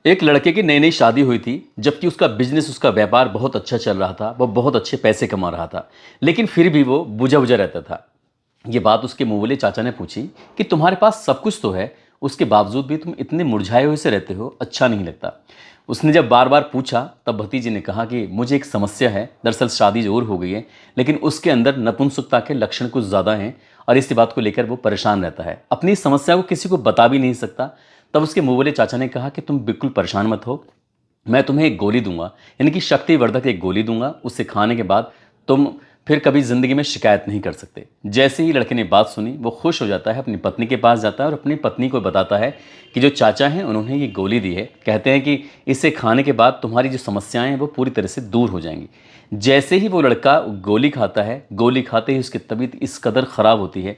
एक लड़के की नई नई शादी हुई थी, जबकि उसका बिजनेस, उसका व्यापार बहुत अच्छा चल रहा था। वो बहुत अच्छे पैसे कमा रहा था, लेकिन फिर भी वो बुझा बुझा रहता था। ये बात उसके मुंह वाले चाचा ने पूछी कि तुम्हारे पास सब कुछ तो है, उसके बावजूद भी तुम इतने मुरझाए हुए से रहते हो, अच्छा नहीं लगता। उसने जब बार बार पूछा, तब भतीजे ने कहा कि मुझे एक समस्या है। दरअसल शादी जरूर हो गई है, लेकिन उसके अंदर नपुंसकता के लक्षण कुछ ज़्यादा हैं, और इस बात को लेकर वो परेशान रहता है। अपनी इस समस्या को किसी को बता भी नहीं सकता। तब उसके मुंह वाले चाचा ने कहा कि तुम बिल्कुल परेशान मत हो, मैं तुम्हें एक गोली दूंगा, यानी कि शक्तिवर्धक एक गोली दूंगा। उससे खाने के बाद तुम फिर कभी जिंदगी में शिकायत नहीं कर सकते। जैसे ही लड़के ने बात सुनी, वो खुश हो जाता है, अपनी पत्नी के पास जाता है और अपनी पत्नी को बताता है कि जो चाचा हैं उन्होंने ये गोली दी है। कहते हैं कि इसे खाने के बाद तुम्हारी जो समस्याएं हैं वो पूरी तरह से दूर हो जाएंगी। जैसे ही वो लड़का गोली खाता है, गोली खाते ही उसकी तबीयत इस कदर ख़राब होती है,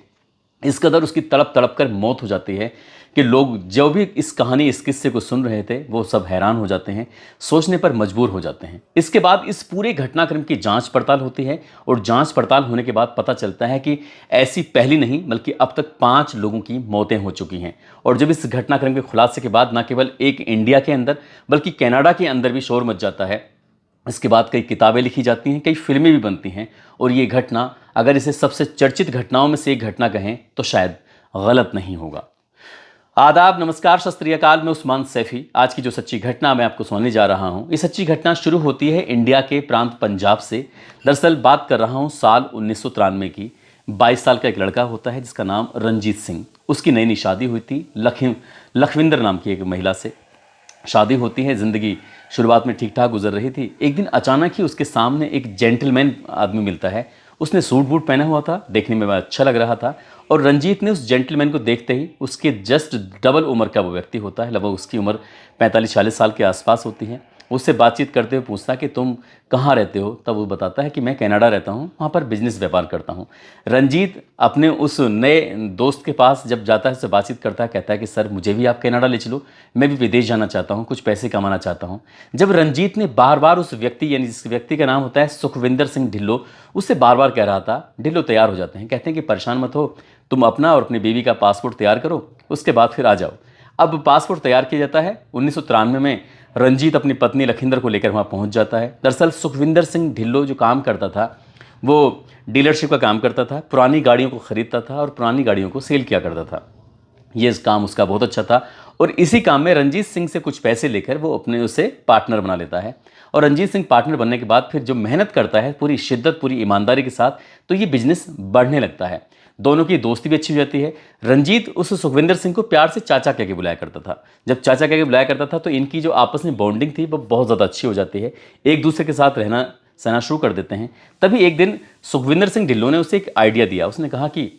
इस कदर उसकी तड़प तड़प कर मौत हो जाती है कि लोग जो भी इस कहानी, इस किस्से को सुन रहे थे, वो सब हैरान हो जाते हैं, सोचने पर मजबूर हो जाते हैं। इसके बाद इस पूरे घटनाक्रम की जांच पड़ताल होती है, और जांच पड़ताल होने के बाद पता चलता है कि ऐसी पहली नहीं बल्कि अब तक 5 लोगों की मौतें हो चुकी हैं। और जब इस घटनाक्रम के खुलासे के बाद न केवल एक इंडिया के अंदर बल्कि कनाडा के अंदर भी शोर मच जाता है। इसके बाद कई किताबें लिखी जाती हैं, कई फिल्में भी बनती हैं, और ये घटना, अगर इसे सबसे चर्चित घटनाओं में से एक घटना कहें तो शायद गलत नहीं होगा। आदाब, नमस्कार, सत श्री अकाल। मैं उस्मान सैफी। आज की जो सच्ची घटना मैं आपको सुनाने जा रहा हूं, ये सच्ची घटना शुरू होती है इंडिया के प्रांत पंजाब से। दरअसल बात कर रहा हूं साल 1993 की। 22 साल का एक लड़का होता है जिसका नाम रंजीत सिंह। उसकी नई नई शादी हुई थी, लखविंदर नाम की एक महिला से शादी होती है। ज़िंदगी शुरुआत में ठीक ठाक गुजर रही थी। एक दिन अचानक ही उसके सामने एक जेंटलमैन आदमी मिलता है। उसने सूट बूट पहना हुआ था, देखने में बड़ा अच्छा लग रहा था, और रंजीत ने उस जेंटलमैन को देखते ही, उसके जस्ट डबल उम्र का वो व्यक्ति होता है, लगभग उसकी उम्र 45-40 साल के आसपास होती है। उससे बातचीत करते हुए पूछता कि तुम कहाँ रहते हो? तब वो बताता है कि मैं कनाडा रहता हूँ, वहाँ पर बिजनेस व्यापार करता हूँ। रंजीत अपने उस नए दोस्त के पास जब जाता है, उससे बातचीत करता है, कहता है कि सर मुझे भी आप कनाडा ले चलो, मैं भी विदेश जाना चाहता हूँ, कुछ पैसे कमाना चाहता हूँ। जब रंजीत ने बार बार उस व्यक्ति, यानी जिस व्यक्ति का नाम होता है सुखविंदर सिंह ढिल्लो, उससे बार बार कह रहा था, ढिल्लो तैयार हो जाते हैं, कहते हैं कि परेशान मत हो, तुम अपना और अपनी बीवी का पासपोर्ट तैयार करो, उसके बाद फिर आ जाओ। अब पासपोर्ट तैयार किया जाता है। 1993 में रंजीत अपनी पत्नी लखिंदर को लेकर वहाँ पहुँच जाता है। दरअसल सुखविंदर सिंह ढिल्लो जो काम करता था, वो डीलरशिप का काम करता था, पुरानी गाड़ियों को ख़रीदता था और पुरानी गाड़ियों को सेल किया करता था। ये काम उसका बहुत अच्छा था, और इसी काम में रंजीत सिंह से कुछ पैसे लेकर वो अपने उसे पार्टनर बना लेता है। और रंजीत सिंह पार्टनर बनने के बाद फिर जो मेहनत करता है पूरी शिद्दत, पूरी ईमानदारी के साथ, तो ये बिजनेस बढ़ने लगता है। दोनों की दोस्ती भी अच्छी हो जाती है। रंजीत उस सुखविंदर सिंह को प्यार से चाचा कह के बुलाया करता था। जब चाचा कह के बुलाया करता था तो इनकी जो आपस में बॉन्डिंग थी वो बहुत ज़्यादा अच्छी हो जाती है, एक दूसरे के साथ रहना सहना शुरू कर देते हैं। तभी एक दिन सुखविंदर सिंह ढिल्लों ने उसे एक आइडिया दिया। उसने कहा कि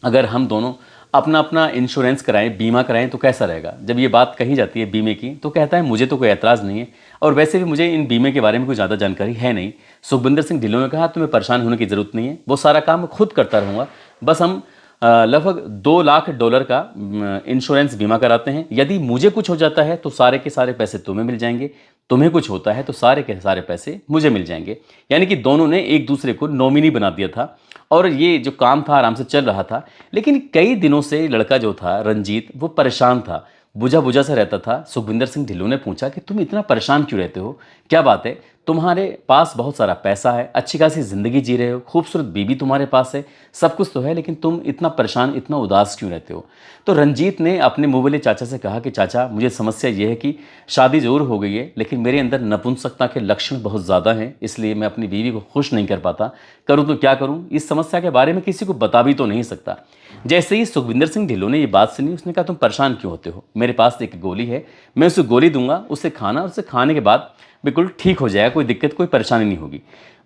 अगर हम दोनों अपना अपना इंश्योरेंस कराएं, बीमा कराएं तो कैसा रहेगा। जब ये बात कही जाती है बीमे की, तो कहता है मुझे तो कोई ऐतराज़ नहीं है, और वैसे भी मुझे इन बीमे के बारे में कोई ज़्यादा जानकारी है नहीं। सुखविंदर सिंह ढिल्लों ने कहा तुम्हें परेशान होने की ज़रूरत नहीं है, वो सारा काम मैं खुद करता रहूँगा, बस हम लगभग $2 लाख का इंश्योरेंस बीमा कराते हैं। यदि मुझे कुछ हो जाता है तो सारे के सारे पैसे तुम्हें मिल जाएंगे, तुम्हें कुछ होता है तो सारे के सारे पैसे मुझे मिल जाएंगे। यानी कि दोनों ने एक दूसरे को नॉमिनी बना दिया था, और ये जो काम था आराम से चल रहा था। लेकिन कई दिनों से लड़का जो था रंजीत, वो परेशान था, बुझा बुझा सा रहता था। सुखविंदर सिंह ढिल्लों ने पूछा कि तुम इतना परेशान क्यों रहते हो, क्या बात है? तुम्हारे पास बहुत सारा पैसा है, अच्छी खासी ज़िंदगी जी रहे हो, खूबसूरत बीवी तुम्हारे पास है, सब कुछ तो है, लेकिन तुम इतना परेशान, इतना उदास क्यों रहते हो? तो रंजीत ने अपने मुँह वाले चाचा से कहा कि चाचा मुझे समस्या ये है कि शादी ज़रूर हो गई है, लेकिन मेरे अंदर नपुंसकता के लक्षण बहुत ज़्यादा हैं, इसलिए मैं अपनी बीवी को खुश नहीं कर पाता। करूँ तो क्या करूँ? इस समस्या के बारे में किसी को बता भी तो नहीं सकता। जैसे ही सुखविंदर सिंह ढिल्लों ने ये बात सुनी, उसने कहा तुम परेशान क्यों होते हो, मेरे पास एक गोली है, मैं उसे गोली दूंगा, उसे खाना, और उसे खाने के बाद बिल्कुल ठीक हो जाएगा, कोई दिक्कत, कोई परेशानी नहीं होगी।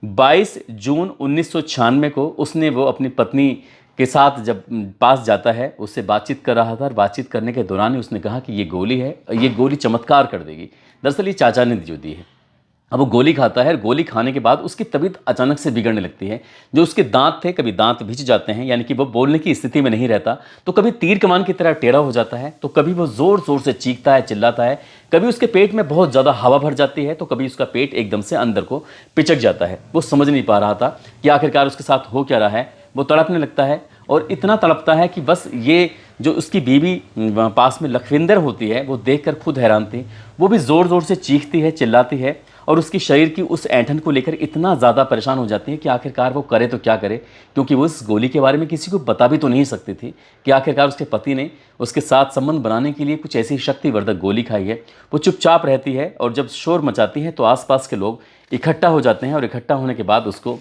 22 जून 1996 को उसने वो अपनी पत्नी के साथ जब पास जाता है, उससे बातचीत कर रहा था, और बातचीत करने के दौरान ही उसने कहा कि ये गोली है, ये गोली चमत्कार कर देगी। दरअसल ये चाचा ने जो दी है। अब वो गोली खाता है, और गोली खाने के बाद उसकी तबीयत अचानक से बिगड़ने लगती है। जो उसके दांत थे, कभी दांत भिज जाते हैं, यानी कि वो बोलने की स्थिति में नहीं रहता, तो कभी तीर कमान की तरह टेढ़ा हो जाता है, तो कभी वो जोर जोर से चीखता है, चिल्लाता है, कभी उसके पेट में बहुत ज़्यादा हवा भर जाती है, तो कभी उसका पेट एकदम से अंदर को पिचक जाता है। वो समझ नहीं पा रहा था कि आखिरकार उसके साथ हो क्या रहा है। वो तड़पने लगता है, और इतना तड़पता है कि बस ये जो उसकी बीवी पास में लखविंदर होती है वो देखकर खुद हैरान थी। वो भी ज़ोर ज़ोर से चीखती है, चिल्लाती है और उसकी शरीर की उस ऐंठन को लेकर इतना ज़्यादा परेशान हो जाती है कि आखिरकार वो करे तो क्या करे, क्योंकि वो इस गोली के बारे में किसी को बता भी तो नहीं सकती थी कि आखिरकार उसके पति ने उसके साथ संबंध बनाने के लिए कुछ ऐसी शक्तिवर्धक गोली खाई है। वो चुपचाप रहती है और जब शोर मचाती है तो आसपास के लोग इकट्ठा हो जाते हैं और इकट्ठा होने के बाद उसको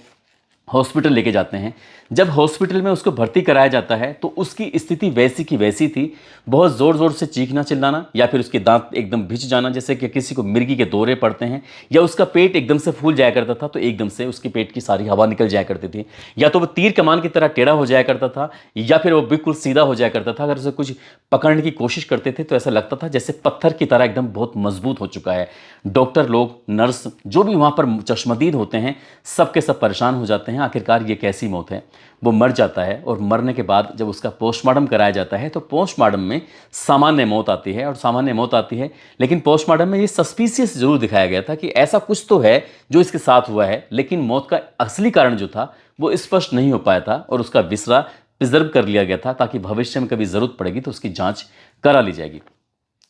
हॉस्पिटल लेके जाते हैं। जब हॉस्पिटल में उसको भर्ती कराया जाता है तो उसकी स्थिति वैसी की वैसी थी। बहुत ज़ोर ज़ोर से चीखना चिल्लाना, या फिर उसके दांत एकदम भिज जाना जैसे कि किसी को मिर्गी के दौरे पड़ते हैं, या उसका पेट एकदम से फूल जाया करता था तो एकदम से उसके पेट की सारी हवा निकल जाया करती थी, या तो वो तीर कमान की तरह टेढ़ा हो जाया करता था, या फिर वो बिल्कुल सीधा हो जाया करता था। अगर उसे कुछ पकड़ने की कोशिश करते थे तो ऐसा लगता था जैसे पत्थर की तरह एकदम बहुत मजबूत हो चुका है। डॉक्टर लोग, नर्स, जो भी वहाँ पर चश्मदीद होते हैं, सब के सब परेशान हो जाते हैं आखिरकार ये कैसी मौत है। वो मर जाता है और मरने के बाद जब उसका पोस्टमार्टम कराया जाता है तो पोस्टमार्टम में सामान्य मौत आती है, और सामान्य मौत आती है, लेकिन पोस्टमार्टम में ये सस्पिशियस जरूर दिखाया गया था कि ऐसा कुछ तो है जो इसके साथ हुआ है, लेकिन मौत का असली कारण जो था वो स्पष्ट नहीं हो पाया था और उसका विसरा प्रिजर्व कर लिया गया था ताकि भविष्य में कभी ज़रूरत पड़ेगी तो उसकी जाँच करा ली जाएगी।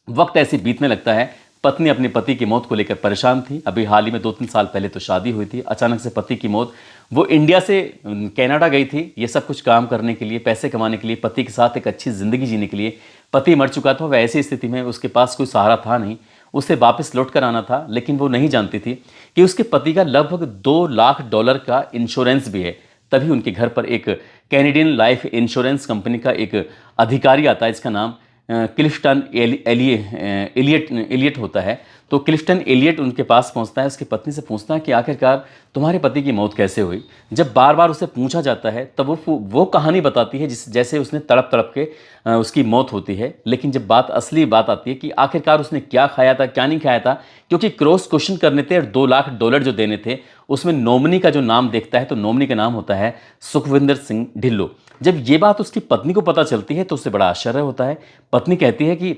वक्त ऐसे बीतने लगता है। पत्नी अपने पति की मौत को लेकर परेशान थी। अभी हाल ही में 2-3 साल पहले तो शादी हुई थी, अचानक से पति की मौत। वो इंडिया से कनाडा गई थी ये सब कुछ काम करने के लिए, पैसे कमाने के लिए, पति के साथ एक अच्छी ज़िंदगी जीने के लिए। पति मर चुका था, वह ऐसी स्थिति में उसके पास कोई सहारा था नहीं, उसे वापस लौट कर आना था, लेकिन वो नहीं जानती थी कि उसके पति का लगभग $2 लाख का इंश्योरेंस भी है। तभी उनके घर पर एक कैनेडियन लाइफ इंश्योरेंस कंपनी का एक अधिकारी आता है, इसका नाम क्लिफ्टन एलियट होता है। तो क्लिफ्टन एलियट उनके पास पहुंचता है, उसकी पत्नी से पूछता है कि आखिरकार तुम्हारे पति की मौत कैसे हुई। जब बार बार उसे पूछा जाता है तब वो कहानी बताती है जैसे उसने तड़प तड़प के उसकी मौत होती है। लेकिन जब असली बात आती है कि आखिरकार उसने क्या खाया था, क्या नहीं खाया था, क्योंकि क्रॉस क्वेश्चन करने थे और $2 लाख जो देने थे, उसमें नॉमिनी का जो नाम देखता है तो नॉमिनी का नाम होता है सुखविंदर सिंह ढिल्लो। जब ये बात उसकी पत्नी को पता चलती है तो उसे बड़ा आश्चर्य होता है। पत्नी कहती है कि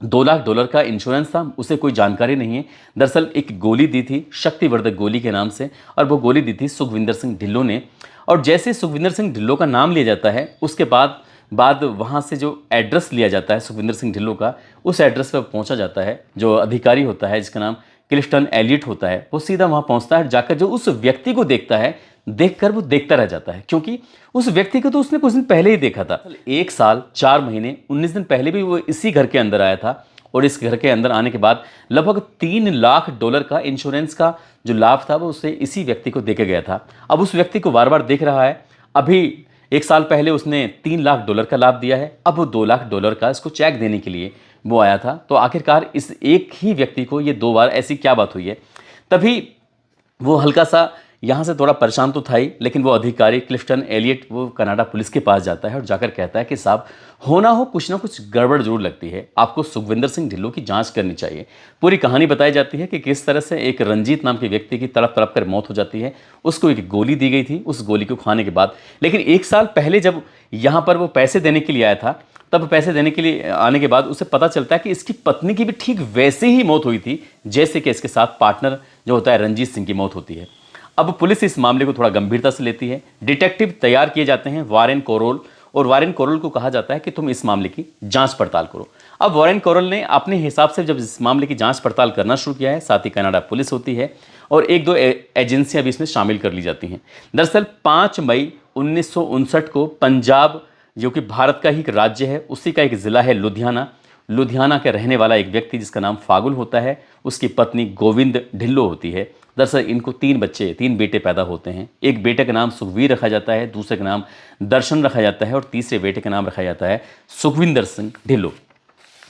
$2 लाख का इंश्योरेंस था, उसे कोई जानकारी नहीं है। दरअसल एक गोली दी थी शक्तिवर्धक गोली के नाम से, और वो गोली दी थी सुखविंदर सिंह ढिल्लो ने। और जैसे सुखविंदर सिंह ढिल्लो का नाम लिया जाता है उसके बाद वहाँ से जो एड्रेस लिया जाता है सुखविंदर सिंह ढिल्लो का, उस एड्रेस पर पहुँचा जाता है। जो अधिकारी होता है जिसका नाम क्लिफ्टन एलियट होता है, वो सीधा वहाँ पहुँचता है, जाकर जो उस व्यक्ति को देखता है, देखकर वो देखता रह जाता है, क्योंकि उस व्यक्ति को तो उसने कुछ दिन पहले ही देखा था। 1 साल 4 महीने 19 दिन पहले भी वो इसी घर के अंदर आया था, और इस घर के अंदर आने के बाद लगभग $3 लाख का इंश्योरेंस का जो लाभ था वो उसे इसी व्यक्ति को देके गया था। अब उस व्यक्ति को बार बार देख रहा है। अभी 1 साल पहले उसने $3 लाख का लाभ दिया है, अब वो $2 लाख का इसको चेक देने के लिए वो आया था। तो आखिरकार इस एक ही व्यक्ति को ये 2 बार ऐसी क्या बात हुई है। तभी वो हल्का सा यहाँ से थोड़ा परेशान तो था ही, लेकिन वो अधिकारी क्लिफ्टन एलियट वो कनाडा पुलिस के पास जाता है और जाकर कहता है कि साहब, होना हो कुछ ना कुछ गड़बड़ जरूर लगती है, आपको सुखविंदर सिंह ढिल्लो की जांच करनी चाहिए। पूरी कहानी बताई जाती है कि किस तरह से एक रंजीत नाम के व्यक्ति की तड़प तड़प कर मौत हो जाती है। उसको एक गोली दी गई थी, उस गोली को खाने के बाद। लेकिन 1 साल पहले जब यहाँ पर वो पैसे देने के लिए आया था, तब पैसे देने के लिए आने के बाद उसे पता चलता है कि इसकी पत्नी की भी ठीक वैसे ही मौत हुई थी जैसे कि इसके साथ पार्टनर जो होता है रंजीत सिंह की मौत होती है। अब पुलिस इस मामले को थोड़ा गंभीरता से लेती है। डिटेक्टिव तैयार किए जाते हैं वारेन कोरोल, और वारेन कोरोल को कहा जाता है कि तुम इस मामले की जांच पड़ताल करो। अब वारेन कोरोल ने अपने हिसाब से जब इस मामले की जांच पड़ताल करना शुरू किया है, साथ ही कनाडा पुलिस होती है और 1-2 एजेंसियां भी इसमें शामिल कर ली जाती हैं। दरअसल 5 मई 1959 को पंजाब, जो कि भारत का ही एक राज्य है, उसी का एक ज़िला है लुधियाना के रहने वाला एक व्यक्ति जिसका नाम फागुल होता है, उसकी पत्नी गोविंद ढिल्लो होती है। दरअसल इनको 3 बेटे पैदा होते हैं। एक बेटे का नाम सुखवीर रखा जाता है, दूसरे का नाम दर्शन रखा जाता है, और तीसरे बेटे का नाम रखा जाता है सुखविंदर सिंह ढिल्लो।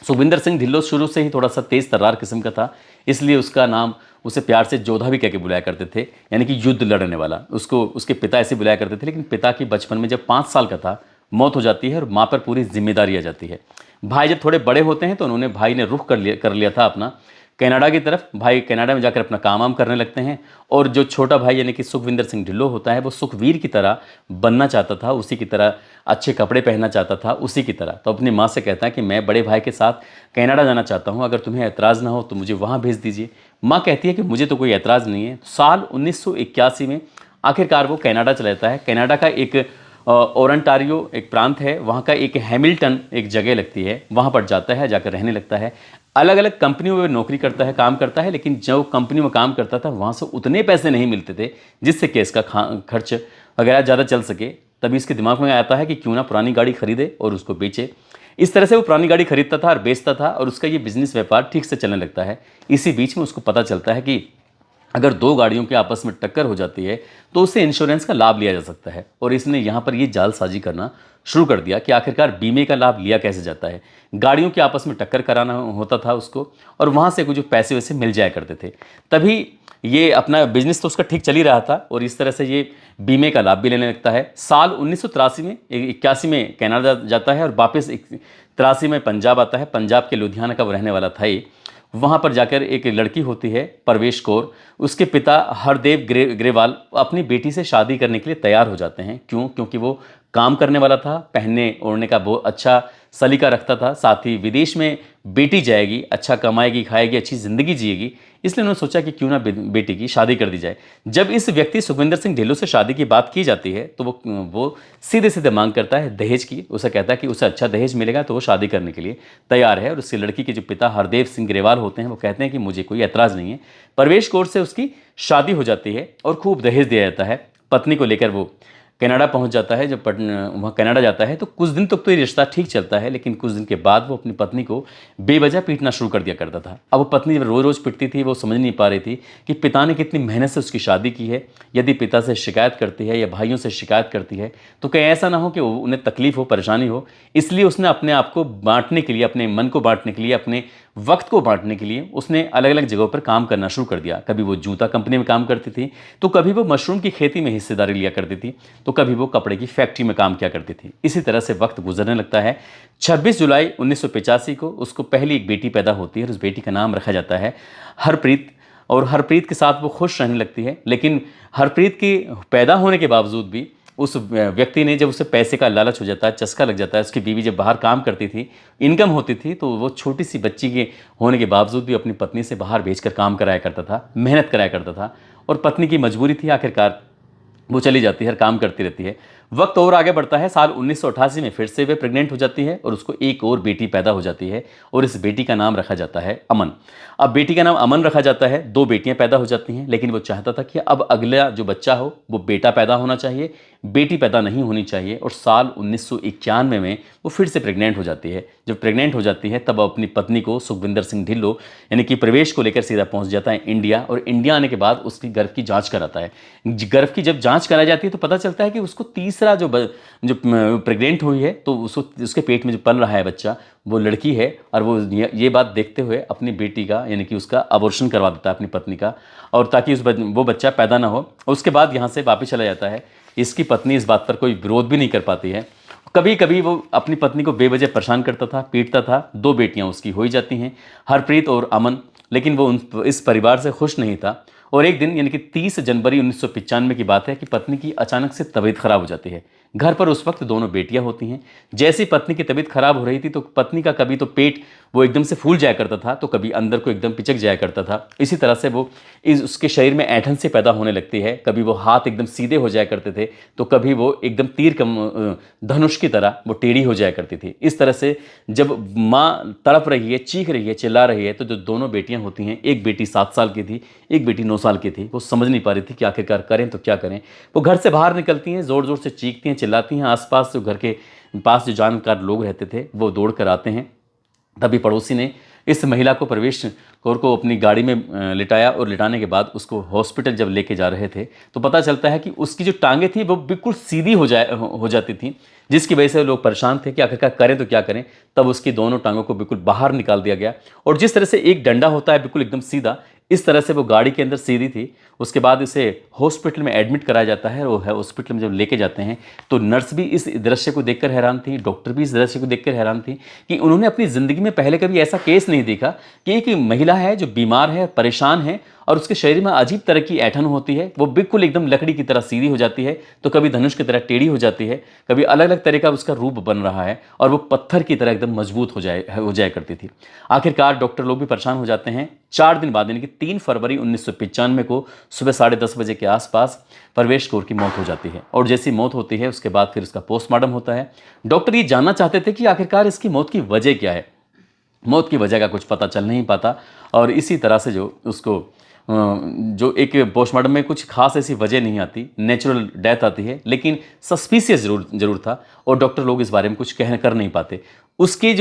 सुखविंदर सिंह ढिल्लो शुरू से ही थोड़ा सा तेज तर्रार किस्म का था, इसलिए उसका नाम उसे प्यार से जोधा भी कह के बुलाया करते थे, यानी कि युद्ध लड़ने वाला। उसको उसके पिता ऐसे बुलाया करते थे। लेकिन पिता की बचपन में जब 5 साल का था मौत हो जाती है और माँ पर पूरी जिम्मेदारी आ जाती है। भाई जब थोड़े बड़े होते हैं तो भाई ने रुख कर लिया था अपना कनाडा की तरफ। भाई कनाडा में जाकर अपना काम करने लगते हैं, और जो छोटा भाई यानी कि सुखविंदर सिंह ढिल्लो होता है वो सुखवीर की तरह बनना चाहता था, उसी की तरह अच्छे कपड़े पहनना चाहता था, उसी की तरह। तो अपनी माँ से कहता है कि मैं बड़े भाई के साथ कनाडा जाना चाहता हूँ, अगर तुम्हें ऐतराज़ ना हो तो मुझे वहाँ भेज दीजिए। माँ कहती है कि मुझे तो कोई ऐतराज़ नहीं है। साल 1981 में आखिरकार वो कनाडा चला जाता है। कनाडा का एक ओरंटारियो एक प्रांत है, वहाँ का एक हैमिल्टन एक जगह लगती है, वहाँ पर जाता है, जाकर रहने लगता है। अलग अलग कंपनियों में नौकरी करता है, काम करता है, लेकिन जो कंपनी में काम करता था वहाँ से उतने पैसे नहीं मिलते थे जिससे कि इसका खर्च वगैरह ज़्यादा चल सके। तभी इसके दिमाग में आता है कि क्यों ना पुरानी गाड़ी खरीदे और उसको बेचे। इस तरह से वो पुरानी गाड़ी खरीदता था और बेचता था और उसका ये बिजनेस व्यापार ठीक से चलने लगता है। इसी बीच में उसको पता चलता है कि अगर दो गाड़ियों की आपस में टक्कर हो जाती है तो उससे इंश्योरेंस का लाभ लिया जा सकता है। और इसने यहाँ पर ये जालसाजी करना शुरू कर दिया कि आखिरकार बीमे का लाभ लिया कैसे जाता है। गाड़ियों की आपस में टक्कर कराना होता था उसको, और वहाँ से कुछ जो पैसे वैसे मिल जाया करते थे। तभी ये अपना बिजनेस तो उसका ठीक चल ही रहा था और इस तरह से ये बीमे का लाभ भी लेने लगता है। साल 1983 में 81 में कनाडा जाता है और वापस 83 में पंजाब आता है। पंजाब के लुधियाना का वो रहने वाला था ये। वहाँ पर जाकर एक लड़की होती है प्रवेश कौर, उसके पिता हरदेव ग्रेवाल अपनी बेटी से शादी करने के लिए तैयार हो जाते हैं। क्यों? क्योंकि वो काम करने वाला था, पहनने ओढ़ने का बहुत अच्छा सलीका रखता था, साथ ही विदेश में बेटी जाएगी, अच्छा कमाएगी, खाएगी, अच्छी ज़िंदगी जिएगी, इसलिए उन्होंने सोचा कि क्यों ना बेटी की शादी कर दी जाए। जब इस व्यक्ति सुखविंदर सिंह ढिल्लों से शादी की बात की जाती है तो वो सीधे सीधे मांग करता है दहेज की। उसे कहता है कि उसे अच्छा दहेज मिलेगा तो वो शादी करने के लिए तैयार है। और उसकी लड़की के जो पिता हरदेव सिंह ग्रेवाल होते हैं वो कहते हैं कि मुझे कोई ऐतराज़ नहीं है। प्रवेश कौर से उसकी शादी हो जाती है और खूब दहेज दिया जाता है। पत्नी को लेकर वो कनाडा पहुंच जाता है। जब वहाँ कनाडा जाता है तो कुछ दिन तक तो ये रिश्ता ठीक चलता है, लेकिन कुछ दिन के बाद वो अपनी पत्नी को बेवजह पीटना शुरू कर दिया करता था। अब वो पत्नी जब रोज़ रोज़ पिटती थी वो समझ नहीं पा रही थी कि पिता ने कितनी मेहनत से उसकी शादी की है। यदि पिता से शिकायत करती है या भाइयों से शिकायत करती है तो कहीं ऐसा ना हो कि उन्हें तकलीफ हो, परेशानी हो। इसलिए उसने अपने आप को बांटने के लिए, अपने मन को बांटने के लिए, अपने वक्त को बांटने के लिए उसने अलग अलग जगहों पर काम करना शुरू कर दिया। कभी वो जूता कंपनी में काम करती थी, तो कभी वो मशरूम की खेती में हिस्सेदारी लिया करती थी, तो कभी वो कपड़े की फैक्ट्री में काम किया करती थी। इसी तरह से वक्त गुजरने लगता है। 26 जुलाई 1985 को उसको पहली एक बेटी पैदा होती है और उस बेटी का नाम रखा जाता है हरप्रीत। और हरप्रीत के साथ वो खुश रहने लगती है। लेकिन हरप्रीत के पैदा होने के बावजूद भी उस व्यक्ति ने, जब उसे पैसे का लालच हो जाता है, चस्का लग जाता है, उसकी बीवी जब बाहर काम करती थी, इनकम होती थी, तो वो छोटी सी बच्ची के होने के बावजूद भी अपनी पत्नी से बाहर भेजकर काम कराया करता था, मेहनत कराया करता था। और पत्नी की मजबूरी थी, आखिरकार वो चली जाती है और काम करती रहती है। वक्त और आगे बढ़ता है। साल 1988 में फिर से वे प्रेग्नेंट हो जाती है और उसको एक और बेटी पैदा हो जाती है और इस बेटी का नाम रखा जाता है अमन। अब बेटी का नाम अमन रखा जाता है। 2 बेटियां पैदा हो जाती हैं, लेकिन वो चाहता था कि अब अगला जो बच्चा हो वो बेटा पैदा होना चाहिए, बेटी पैदा नहीं होनी चाहिए। और साल 1991 में वो फिर से प्रेग्नेंट हो जाती है। जब प्रेग्नेंट हो जाती है तब अपनी पत्नी को, सुखविंदर सिंह ढिल्लों यानी कि प्रवेश को लेकर सीधा पहुंच जाता है इंडिया। और इंडिया आने के बाद उसकी गर्भ की जांच कराता है। गर्भ की जब जांच कराई जाती है तो पता चलता है कि उसको तीसरा जो प्रेग्नेंट हुई है, तो उसके पेट में जो पल रहा है बच्चा, वो लड़की है। और वो ये बात देखते हुए अपनी बेटी का यानी कि उसका अबॉर्शन करवा देता है अपनी पत्नी का, और ताकि वो बच्चा पैदा ना हो। उसके बाद यहाँ से वापस चला जाता है। इसकी पत्नी इस बात पर कोई विरोध भी नहीं कर पाती है। कभी कभी वो अपनी पत्नी को बेवजह परेशान करता था, पीटता था। 2 बेटियां उसकी हो ही जाती हैं, हरप्रीत और अमन। लेकिन वो इस परिवार से खुश नहीं था। और एक दिन यानी कि 30 जनवरी 1995 की बात है कि पत्नी की अचानक से तबीयत खराब हो जाती है। घर पर उस वक्त दोनों बेटियां होती हैं। जैसे ही पत्नी की तबीयत खराब हो रही थी तो पत्नी का कभी तो पेट वो एकदम से फूल जाया करता था, तो कभी अंदर को एकदम पिचक जाया करता था। इसी तरह से वो उसके शरीर में ऐंठन से पैदा होने लगती है। कभी वो हाथ एकदम सीधे हो जाया करते थे, तो कभी वो एकदम धनुष की तरह वो टेढ़ी हो जाया करती थी। इस तरह से जब माँ तड़प रही है, चीख रही है, चिल्ला रही है, तो जो दोनों बेटियां होती हैं, एक बेटी 7 साल की थी, एक बेटी 9 साल की थी, वो समझ नहीं पा रही थी कि आखिरकार करें तो क्या करें। वो घर से बाहर निकलती हैं, ज़ोर ज़ोर से चीखती हैं, चिल्लाती हैं। आसपास जो घर के पास जो जानकार लोग रहते थे वो दौड़ कर आते हैं। तभी पड़ोसी ने इस महिला को, प्रवेश कौर को, अपनी गाड़ी में लिटाया और लिटाने के बाद उसको हॉस्पिटल जब लेके जा रहे थे तो पता चलता है कि उसकी जो टांगें थी वो बिल्कुल सीधी हो जाती थी, जिसकी वजह से लोग परेशान थे कि आखिरकार करें तो क्या करें। तब उसकी दोनों टांगों को बिल्कुल बाहर निकाल दिया गया। और जिस तरह से एक डंडा होता है बिल्कुल एकदम सीधा, इस तरह से वो गाड़ी के अंदर सीधी थी। उसके बाद इसे हॉस्पिटल में एडमिट कराया जाता है। और हॉस्पिटल में जब लेके जाते हैं तो नर्स भी इस दृश्य को देखकर हैरान थी, डॉक्टर भी इस दृश्य को देखकर हैरान थी कि उन्होंने अपनी ज़िंदगी में पहले कभी ऐसा केस नहीं देखा कि एक महिला है जो बीमार है, परेशान है, और उसके शरीर में अजीब तरह की ऐंठन होती है। वो बिल्कुल एकदम लकड़ी की तरह सीधी हो जाती है, तो कभी धनुष की तरह टेढ़ी हो जाती है, कभी अलग अलग अलग तरह का उसका रूप बन रहा है और वो पत्थर की तरह एकदम मजबूत हो जाया करती थी। आखिरकार डॉक्टर लोग भी परेशान हो जाते हैं। 4 दिन बाद यानी कि 3 फरवरी 1995 को सुबह 10:30 बजे के आसपास परवेश कौर की मौत हो जाती है। और जैसी मौत होती है उसके बाद फिर उसका पोस्टमार्टम होता है। डॉक्टर ये जानना चाहते थे कि आखिरकार इसकी मौत की वजह क्या है। मौत की वजह का कुछ पता चल नहीं पाता और इसी तरह से जो उसको जो एक पोस्टमार्टम में कुछ खास ऐसी वजह नहीं आती, नेचुरल डेथ आती है, लेकिन सस्पिशियस जरूर था और डॉक्टर लोग इस बारे में कुछ कर नहीं पाते। उसके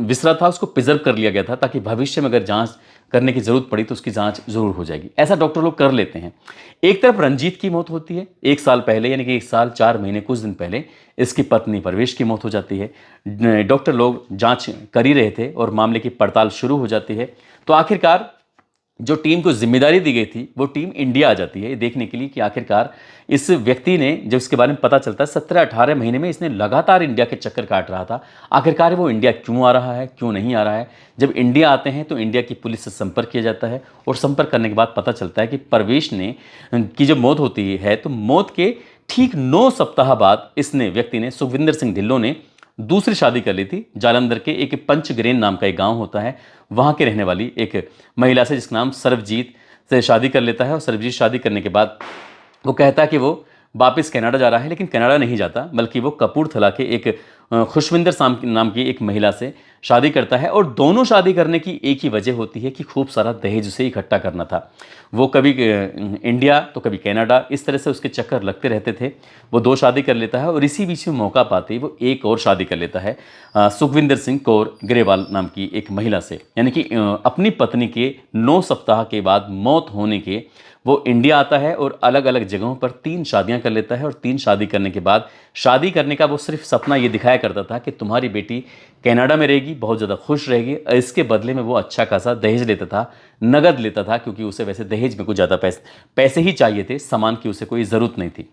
विसरा था उसको प्रिजर्व कर लिया गया था ताकि भविष्य में अगर जांच करने की जरूरत पड़ी तो उसकी जांच जरूर हो जाएगी, ऐसा डॉक्टर लोग कर लेते हैं। एक तरफ रंजीत की मौत होती है 1 साल पहले, यानी कि 1 साल 4 महीने कुछ दिन पहले इसकी पत्नी परवेश की मौत हो जाती है। डॉक्टर लोग जांच कर ही रहे थे और मामले की पड़ताल शुरू हो जाती है। तो आखिरकार जो टीम को जिम्मेदारी दी गई थी वो टीम इंडिया आ जाती है ये देखने के लिए कि आखिरकार इस व्यक्ति ने, जब इसके बारे में पता चलता है 17-18 महीने में इसने लगातार इंडिया के चक्कर काट रहा था, आखिरकार वो इंडिया क्यों आ रहा है, क्यों नहीं आ रहा है। जब इंडिया आते हैं तो इंडिया की पुलिस से संपर्क किया जाता है और संपर्क करने के बाद पता चलता है कि परवेश ने की जब मौत होती है तो मौत के ठीक 9 सप्ताह बाद इसने व्यक्ति ने, सुखविंदर सिंह ढिल्लों ने दूसरी शादी कर ली थी। जालंधर के एक पंचग्रेन नाम का एक गांव होता है, वहां के रहने वाली एक महिला से जिसका नाम सरबजीत से शादी कर लेता है। और सरबजीत शादी करने के बाद वो कहता है कि वो वापस कनाडा जा रहा है, लेकिन कनाडा नहीं जाता बल्कि वो कपूरथला के एक खुशविंदर नाम की एक महिला से शादी करता है। और दोनों शादी करने की एक ही वजह होती है कि खूब सारा दहेज उसे इकट्ठा करना था। वो कभी इंडिया तो कभी कनाडा, इस तरह से उसके चक्कर लगते रहते थे। वो 2 शादी कर लेता है और इसी बीच में मौका पाते ही वो एक और शादी कर लेता है सुखविंदर सिंह कौर ग्रेवाल नाम की एक महिला से। यानी कि अपनी पत्नी के 9 सप्ताह के बाद मौत होने के वो इंडिया आता है और अलग अलग जगहों पर 3 शादियां कर लेता है। और 3 शादी करने के बाद, शादी करने का वो सिर्फ सपना ये दिखाया करता था कि तुम्हारी बेटी कनाडा में रहेगी, बहुत ज़्यादा खुश रहेगी। इसके बदले में वो अच्छा खासा दहेज लेता था, नगद लेता था, क्योंकि उसे वैसे दहेज में कुछ ज़्यादा पैसे ही चाहिए थे, सामान की उसे कोई ज़रूरत नहीं थी।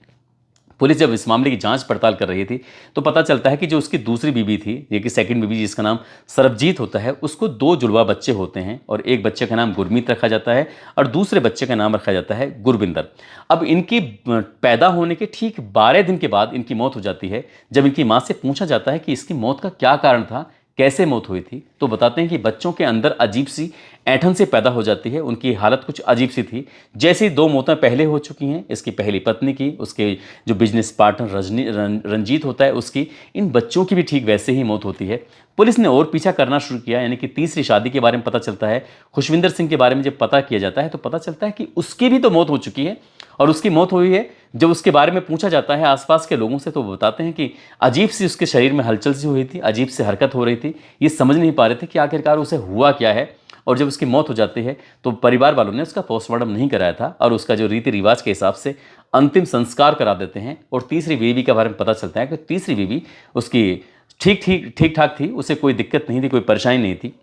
पुलिस जब इस मामले की जांच पड़ताल कर रही थी तो पता चलता है कि जो उसकी दूसरी बीवी थी, ये कि सेकंड बीवी जिसका नाम सरबजीत होता है, उसको 2 जुड़वा बच्चे होते हैं और एक बच्चे का नाम गुरमीत रखा जाता है और दूसरे बच्चे का नाम रखा जाता है गुरबिंदर। अब इनकी पैदा होने के ठीक 12 दिन के बाद इनकी मौत हो जाती है। जब इनकी माँ से पूछा जाता है कि इसकी मौत का क्या कारण था, कैसे मौत हुई थी, तो बताते हैं कि बच्चों के अंदर अजीब सी ऐंठन से पैदा हो जाती है। उनकी हालत कुछ अजीब सी थी, जैसे 2 मौतें पहले हो चुकी हैं, इसकी पहली पत्नी की, उसके जो बिजनेस पार्टनर रंजीत होता है उसकी, इन बच्चों की भी ठीक वैसे ही मौत होती है। पुलिस ने और पीछा करना शुरू किया, यानी कि तीसरी शादी के बारे में पता चलता है। खुशविंदर सिंह के बारे में जब पता किया जाता है तो पता चलता है कि उसकी भी तो मौत हो चुकी है और उसकी मौत हुई है। जब उसके बारे में पूछा जाता है आसपास के लोगों से तो वो बताते हैं कि अजीब सी उसके शरीर में हलचल सी हुई थी, अजीब सी हरकत हो रही थी, ये समझ नहीं पा रहे थे कि आखिरकार उसे हुआ क्या है। और जब उसकी मौत हो जाती है तो परिवार वालों ने उसका पोस्टमार्टम नहीं कराया था और उसका जो रीति रिवाज के हिसाब से अंतिम संस्कार करा देते हैं। और तीसरी बीवी के बारे में पता चलता है कि तीसरी बीवी उसकी ठीक ठाक थी, उसे कोई दिक्कत नहीं थी, कोई परेशानी नहीं थी।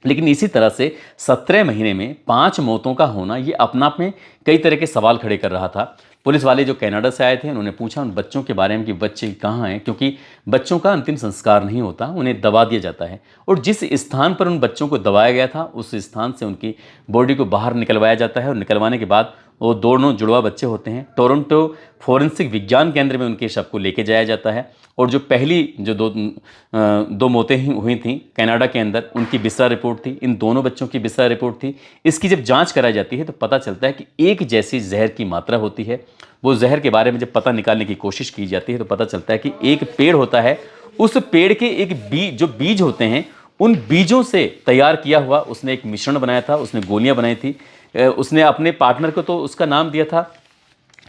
लेकिन इसी तरह से 17 महीने में 5 मौतों का होना ये अपना आप में कई तरह के सवाल खड़े कर रहा था। पुलिस वाले जो कनाडा से आए थे उन्होंने पूछा उन बच्चों के बारे में कि बच्चे कहाँ हैं, क्योंकि बच्चों का अंतिम संस्कार नहीं होता, उन्हें दबा दिया जाता है। और जिस स्थान पर उन बच्चों को दबाया गया था उस स्थान से उनकी बॉडी को बाहर निकलवाया जाता है और निकलवाने के बाद वो दोनों जुड़वा बच्चे होते हैं टोरंटो फोरेंसिक विज्ञान केंद्र में उनके शव को लेके जाया जाता है। और जो पहली जो दो मौतें हुई थी कनाडा के अंदर, उनकी बिस्रा रिपोर्ट थी, इन दोनों बच्चों की बिस्रा रिपोर्ट थी। इसकी जब जांच कराई जाती है तो पता चलता है कि एक जैसी जहर की मात्रा होती है। वो जहर के बारे में जब पता निकालने की कोशिश की जाती है तो पता चलता है कि एक पेड़ होता है, उस पेड़ के एक बीज होते हैं, उन बीजों से तैयार किया हुआ उसने एक मिश्रण बनाया था, उसने गोलियां बनाई थी। उसने अपने पार्टनर को तो उसका नाम दिया था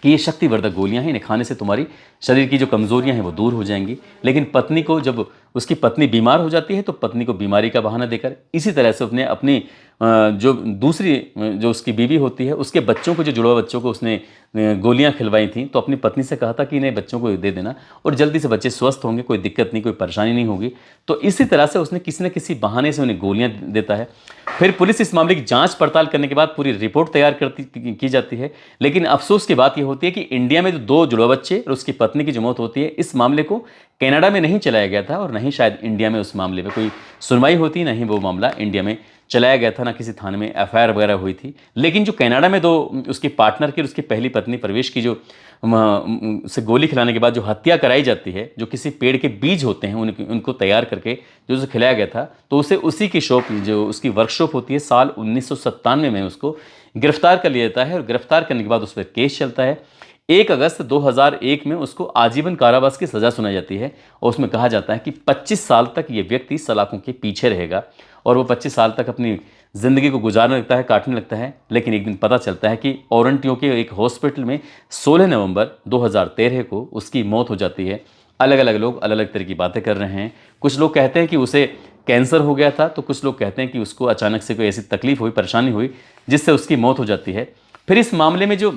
कि ये शक्तिवर्धक गोलियां हैं, इन्हें खाने से तुम्हारी शरीर की जो कमजोरियां हैं वो दूर हो जाएंगी। लेकिन पत्नी को, जब उसकी पत्नी बीमार हो जाती है तो पत्नी को बीमारी का बहाना देकर इसी तरह से उसने अपनी जो दूसरी जो उसकी बीवी होती है उसके बच्चों को, जो जुड़वा बच्चों को उसने गोलियां खिलवाई थी, तो अपनी पत्नी से कहा था कि इन्हें बच्चों को दे देना और जल्दी से बच्चे स्वस्थ होंगे, कोई दिक्कत नहीं, कोई परेशानी नहीं होगी। तो इसी तरह से उसने किसी न किसी बहाने से उन्हें गोलियां देता है। फिर पुलिस इस मामले की जांच पड़ताल करने के बाद पूरी रिपोर्ट तैयार की जाती है। लेकिन अफसोस की बात यह होती है कि इंडिया में जो 2 जुड़वा बच्चे और उसकी पत्नी की जो मौत होती है, इस मामले को कनाडा में नहीं चलाया गया था और नहीं शायद इंडिया में उस मामले में कोई सुनवाई होती, ना ही वो मामला इंडिया में चलाया गया था, ना किसी थाने में एफआईआर वगैरह हुई थी। लेकिन जो कनाडा में दो उसके पार्टनर की और उसकी पहली पत्नी प्रवेश की जो उसे गोली खिलाने के बाद जो हत्या कराई जाती है, जो किसी पेड़ के बीज होते हैं उनको तैयार करके जो उसे खिलाया गया था, तो उसे उसी की शॉप, जो उसकी वर्कशॉप होती है, साल 1997 में उसको गिरफ्तार कर लिया जाता है। और गिरफ्तार करने के बाद उस पर केस चलता है। 1 अगस्त 2001 में उसको आजीवन कारावास की सज़ा सुनाई जाती है और उसमें कहा जाता है कि 25 साल तक ये व्यक्ति सलाखों के पीछे रहेगा और वो 25 साल तक अपनी ज़िंदगी को गुजारने लगता है, काटने लगता है। लेकिन एक दिन पता चलता है कि ओरंटियो के एक हॉस्पिटल में 16 नवंबर 2013 को उसकी मौत हो जाती है। अलग अलग लोग अलग अलग तरह की बातें कर रहे हैं। कुछ लोग कहते हैं कि उसे कैंसर हो गया था, तो कुछ लोग कहते हैं कि उसको अचानक से कोई ऐसी तकलीफ हुई, परेशानी हुई जिससे उसकी मौत हो जाती है। फिर इस मामले में जो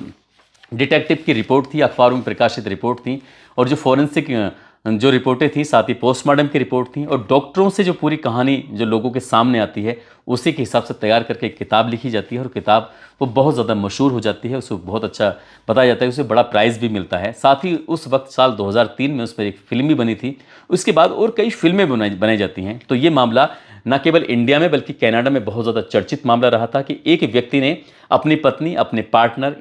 डिटेक्टिव की रिपोर्ट थी, अखबारों में प्रकाशित रिपोर्ट थी, और जो फॉरेंसिक जो रिपोर्टें थी, साथ ही पोस्टमार्टम की रिपोर्ट थी, और डॉक्टरों से जो पूरी कहानी जो लोगों के सामने आती है, उसी के हिसाब से तैयार करके एक किताब लिखी जाती है। और किताब वो बहुत ज़्यादा मशहूर हो जाती है, उसे बहुत अच्छा बताया जाता है, उसे बड़ा प्राइज़ भी मिलता है। साथ ही उस वक्त साल 2003 में उस पर एक फिल्म भी बनी थी। उसके बाद और कई फिल्में बनाई जाती हैं। तो ये मामला न केवल इंडिया में बल्कि कनाडा में बहुत ज़्यादा चर्चित मामला रहा था कि एक व्यक्ति ने अपनी पत्नी, अपने पार्टनर,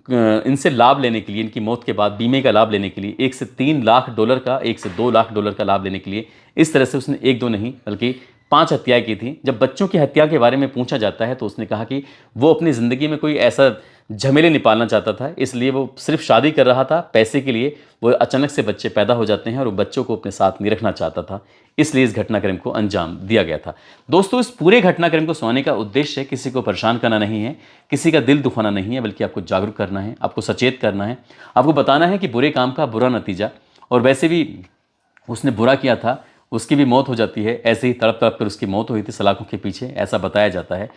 इनसे लाभ लेने के लिए, इनकी मौत के बाद बीमे का लाभ लेने के लिए 1 से 3 लाख डॉलर का, 1 से 2 लाख डॉलर का लाभ लेने के लिए इस तरह से उसने 1-2 नहीं बल्कि 5 हत्याएं की थी। जब बच्चों की हत्या के बारे में पूछा जाता है तो उसने कहा कि वो अपनी ज़िंदगी में कोई ऐसा झमेले नहीं पालना चाहता था, इसलिए वो सिर्फ शादी कर रहा था पैसे के लिए। वो अचानक से बच्चे पैदा हो जाते हैं और वो बच्चों को अपने साथ नहीं रखना चाहता था, इसलिए इस घटनाक्रम को अंजाम दिया गया था। दोस्तों, इस पूरे घटनाक्रम को सुनाने का उद्देश्य किसी को परेशान करना नहीं है, किसी का दिल दुखाना नहीं है, बल्कि आपको जागरूक करना है, आपको सचेत करना है, आपको बताना है कि बुरे काम का बुरा नतीजा, और वैसे भी उसने बुरा किया था, उसकी भी मौत हो जाती है। ऐसे ही तड़प तड़प कर उसकी मौत हुई थी सलाखों के पीछे, ऐसा बताया जाता है।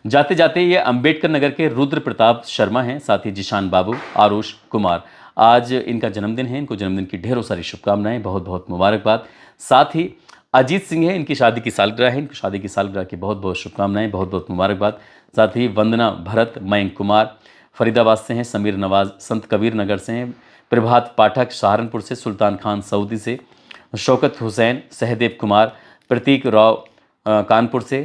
जाते जाते ये अंबेडकर नगर के रुद्र प्रताप शर्मा हैं, साथ ही जिशान बाबू, आरुष कुमार। आज इनका जन्मदिन है, इनको जन्मदिन की ढेरों सारी शुभकामनाएं, बहुत बहुत मुबारकबाद। साथ ही अजीत सिंह है, इनकी शादी की सालगिरह है, इनकी शादी की सालगिरह की बहुत बहुत शुभकामनाएं, बहुत बहुत मुबारकबाद। साथ ही वंदना भरत, मयंक कुमार फरीदाबाद से हैं, समीर नवाज संत कबीर नगर से हैं, प्रभात पाठक सहारनपुर से, सुल्तान खान सऊदी से, शौकत हुसैन, सहदेव कुमार, प्रतीक राव कानपुर से,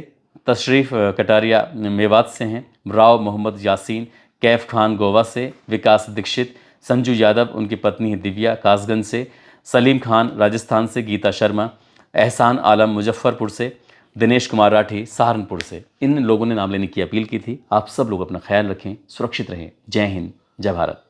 तशरीफ़ कटारिया मेवात से हैं, राव मोहम्मद यासीन कैफ खान गोवा से, विकास दीक्षित, संजू यादव, उनकी पत्नी दिव्या कासगंज से, सलीम खान राजस्थान से, गीता शर्मा, एहसान आलम मुजफ्फरपुर से, दिनेश कुमार राठी सहारनपुर से। इन लोगों ने नाम लेने की अपील की थी। आप सब लोग अपना ख्याल रखें, सुरक्षित रहें। जय हिंद, जय भारत।